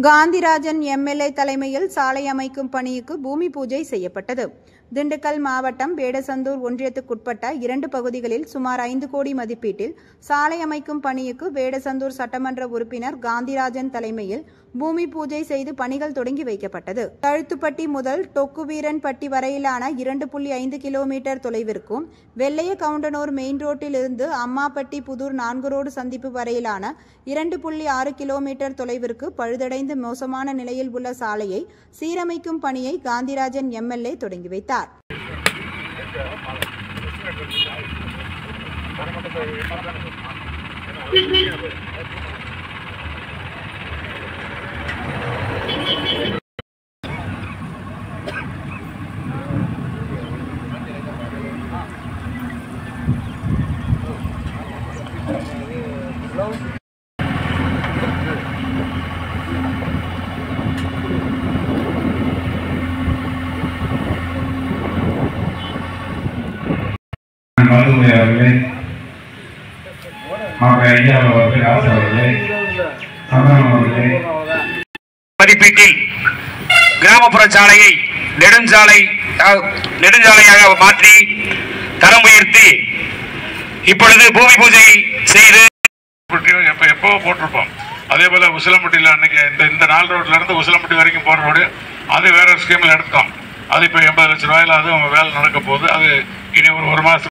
Gandhirajan MLA தலைமையில் சாலை அமைக்கும் பணிக்கு பூமி பூஜை செய்யப்பட்டது. திண்டுக்கல் மாவட்டம் வேடசந்தூர் ஒன்றியத்துக்குட்பட்ட 2 பகுதிகளில் சுமார் 5 கோடி மதிப்பீட்டில் சாலை அமைக்கும் பணிக்கு வேடசந்தூர் சட்டமன்ற உறுப்பினர் காந்திராஜன் தலைமையில் பூமி பூஜை செய்து பணிகள் தொடங்கி வைக்கப்பட்டது. கழுத்துப்பட்டி முதல் தொக்குவீரன்பட்டி வரையிலான 2.5 கிலோமீட்டர் தொலைவிற்கும், வெள்ளைய கவுண்டனூர் மெயின் ரோட்டில் இருந்து அம்மாப்பட்டி புதூர் 4 ரோடு சந்திப்பு வரையிலான 2.6 கிலோமீட்டர் தொலைவிற்கு பழுதடைந்து மோசமான நிலையில் உள்ள சாலையை சீரமைக்கும் பணியை காந்திராஜன் எம்எல்ஏ தொடங்கி வைத்தார். மதிப்பீட்டில் கிராமப்புற சாலையை நெடுஞ்சாலையாக மாற்றி தரம் உயர்த்தி இப்பொழுது பூமி பூஜை செய்து எப்போ போட்டிருப்போம். அதே போல உசிலம்பட்டியில் அன்னைக்கு இந்த 4 ரோட்ல இருந்து உசிலம்பட்டி வரைக்கும் போற ரோடு அது வேற ஸ்கீம்ல எடுத்தோம். அது இப்போ 80 லட்சம் ரூபாயில அதுவும் வேலை நடக்க போகுது. அது இனி ஒரு மாசம்